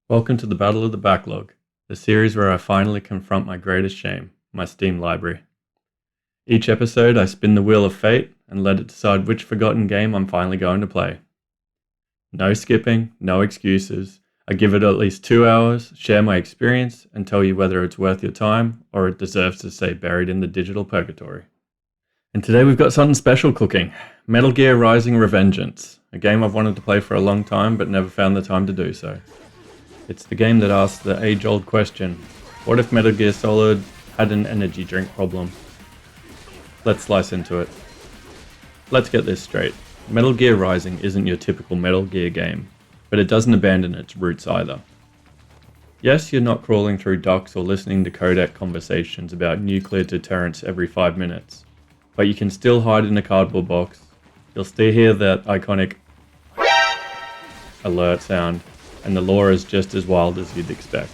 Welcome to the Battle of the Backlog, the series where I finally confront my greatest shame, my Steam library. Each episode I spin the wheel of fate and let it decide which forgotten game I'm finally going to play. No skipping, no excuses. I give it at least 2 hours, share my experience, and tell you whether it's worth your time or it deserves to stay buried in the digital purgatory. And today we've got something special cooking. Metal Gear Rising Revengeance, a game I've wanted to play for a long time but never found the time to do so. It's the game that asks the age-old question, what if Metal Gear Solid had an energy drink problem? Let's slice into it. Let's get this straight. Metal Gear Rising isn't your typical Metal Gear game, but it doesn't abandon its roots either. Yes, you're not crawling through docks or listening to codec conversations about nuclear deterrence every 5 minutes, but you can still hide in a cardboard box. You'll still hear that iconic alert sound, and the lore is just as wild as you'd expect.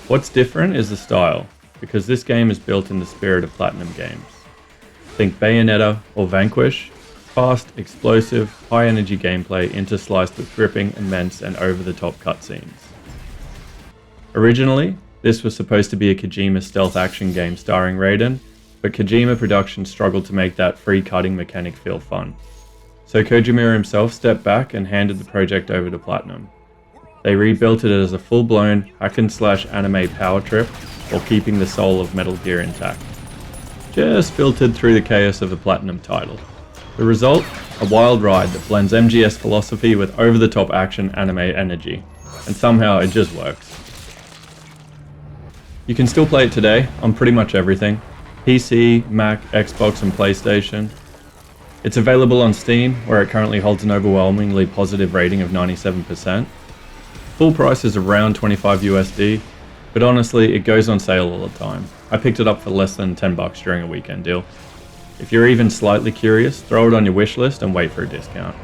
What's different is the style, because this game is built in the spirit of PlatinumGames. Think Bayonetta or Vanquish, fast, explosive, high-energy gameplay intersliced with gripping, immense, and over-the-top cutscenes. Originally, this was supposed to be a Kojima stealth action game starring Raiden, but Kojima Productions struggled to make that free cutting mechanic feel fun. So Kojima himself stepped back and handed the project over to Platinum. They rebuilt it as a full-blown hack-and-slash anime power trip while keeping the soul of Metal Gear intact. Just filtered through the chaos of a Platinum title. The result? A wild ride that blends MGS philosophy with over-the-top action anime energy. And somehow it just works. You can still play it today on pretty much everything. PC, Mac, Xbox, and PlayStation. It's available on Steam, where it currently holds an overwhelmingly positive rating of 97%. Full price is around 25 USD, but honestly, it goes on sale all the time. I picked it up for less than $10 during a weekend deal. If you're even slightly curious, throw it on your wish list and wait for a discount.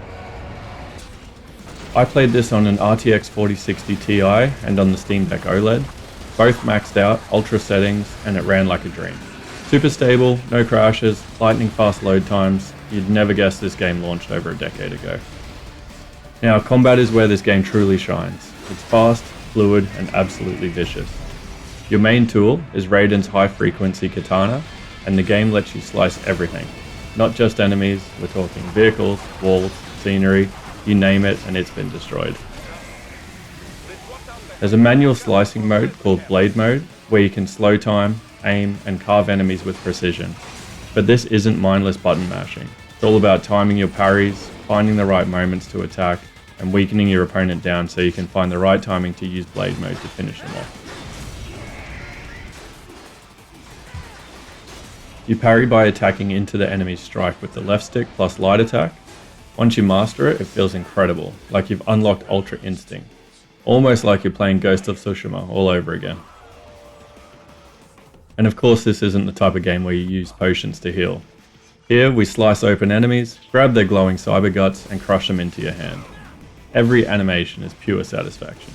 I played this on an RTX 4060 Ti and on the Steam Deck OLED, both maxed out, ultra settings, and it ran like a dream. Super stable, no crashes, lightning fast load times. You'd never guess this game launched over a decade ago. Now, combat is where this game truly shines. It's fast, fluid, and absolutely vicious. Your main tool is Raiden's high-frequency katana, and the game lets you slice everything. Not just enemies, we're talking vehicles, walls, scenery, you name it, and it's been destroyed. There's a manual slicing mode called Blade Mode, where you can slow time, aim, and carve enemies with precision. But this isn't mindless button mashing. It's all about timing your parries, finding the right moments to attack, and weakening your opponent down so you can find the right timing to use Blade Mode to finish them off. You parry by attacking into the enemy's strike with the left stick plus light attack. Once you master it, it feels incredible, like you've unlocked Ultra Instinct. Almost like you're playing Ghost of Tsushima all over again. And of course, this isn't the type of game where you use potions to heal. Here, we slice open enemies, grab their glowing cyber guts, and crush them into your hand. Every animation is pure satisfaction.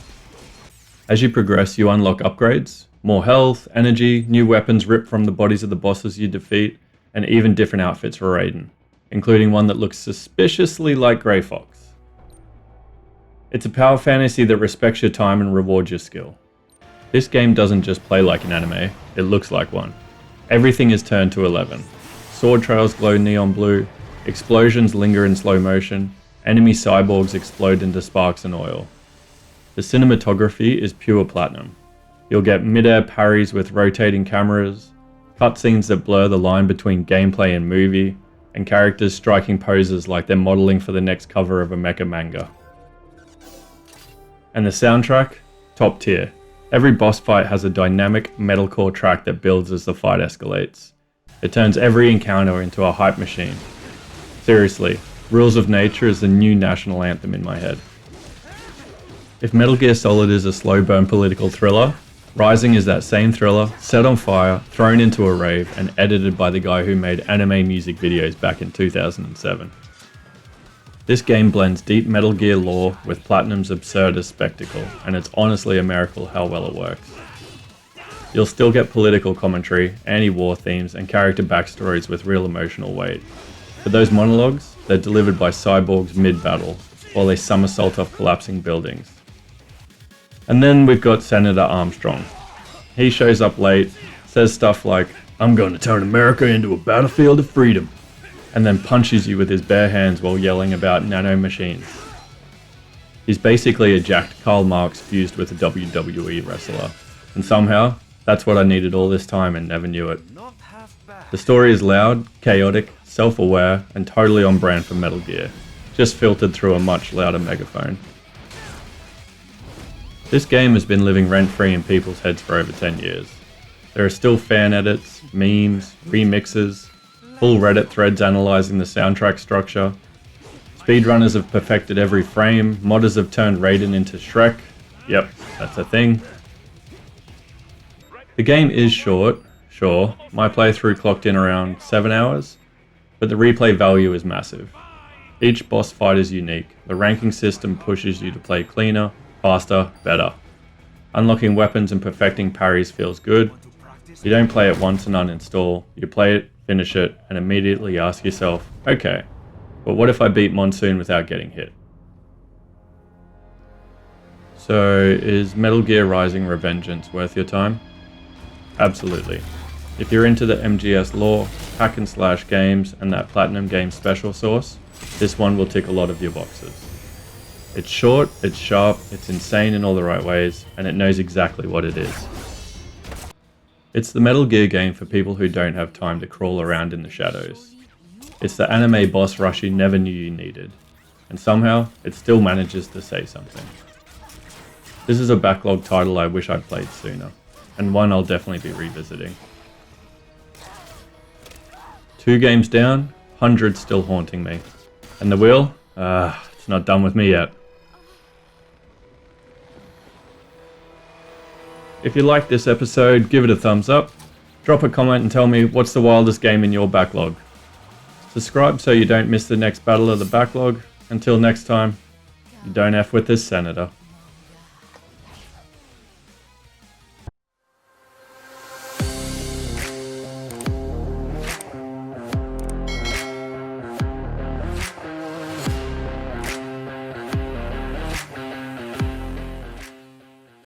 As you progress, you unlock upgrades, more health, energy, new weapons ripped from the bodies of the bosses you defeat, and even different outfits for Raiden, including one that looks suspiciously like Grey Fox. It's a power fantasy that respects your time and rewards your skill. This game doesn't just play like an anime, it looks like one. Everything is turned to 11. Sword trails glow neon blue, explosions linger in slow motion, enemy cyborgs explode into sparks and oil. The cinematography is pure platinum. You'll get mid-air parries with rotating cameras, cutscenes that blur the line between gameplay and movie, and characters striking poses like they're modeling for the next cover of a mecha manga. And the soundtrack? Top tier. Every boss fight has a dynamic metalcore track that builds as the fight escalates. It turns every encounter into a hype machine. Seriously, Rules of Nature is the new national anthem in my head. If Metal Gear Solid is a slow burn political thriller, Rising is that same thriller, set on fire, thrown into a rave, and edited by the guy who made anime music videos back in 2007. This game blends deep Metal Gear lore with Platinum's absurdist spectacle, and it's honestly a miracle how well it works. You'll still get political commentary, anti-war themes, and character backstories with real emotional weight. But those monologues, they're delivered by cyborgs mid-battle, while they somersault off collapsing buildings. And then we've got Senator Armstrong. He shows up late, says stuff like, "I'm going to turn America into a battlefield of freedom," and then punches you with his bare hands while yelling about nanomachines. He's basically a jacked Karl Marx fused with a WWE wrestler, and somehow, that's what I needed all this time and never knew it. The story is loud, chaotic, self-aware, and totally on brand for Metal Gear, just filtered through a much louder megaphone. This game has been living rent-free in people's heads for over 10 years. There are still fan edits, memes, remixes, full Reddit threads analysing the soundtrack structure. Speedrunners have perfected every frame, modders have turned Raiden into Shrek. Yep, that's a thing. The game is short, sure. My playthrough clocked in around 7 hours, but the replay value is massive. Each boss fight is unique. The ranking system pushes you to play cleaner, faster, better. Unlocking weapons and perfecting parries feels good. You don't play it once and uninstall. You play it, finish it, and immediately ask yourself, okay, but what if I beat Monsoon without getting hit? So, is Metal Gear Rising Revengeance worth your time? Absolutely. If you're into the MGS lore, hack and slash games, and that PlatinumGames special sauce, this one will tick a lot of your boxes. It's short, it's sharp, it's insane in all the right ways, and it knows exactly what it is. It's the Metal Gear game for people who don't have time to crawl around in the shadows. It's the anime boss rush you never knew you needed, and somehow, it still manages to say something. This is a backlog title I wish I'd played sooner, and one I'll definitely be revisiting. 2 games down, hundreds still haunting me. And the wheel? It's not done with me yet. If you liked this episode, give it a thumbs up, drop a comment and tell me what's the wildest game in your backlog. Subscribe so you don't miss the next battle of the backlog. Until next time, you don't F with this Senator.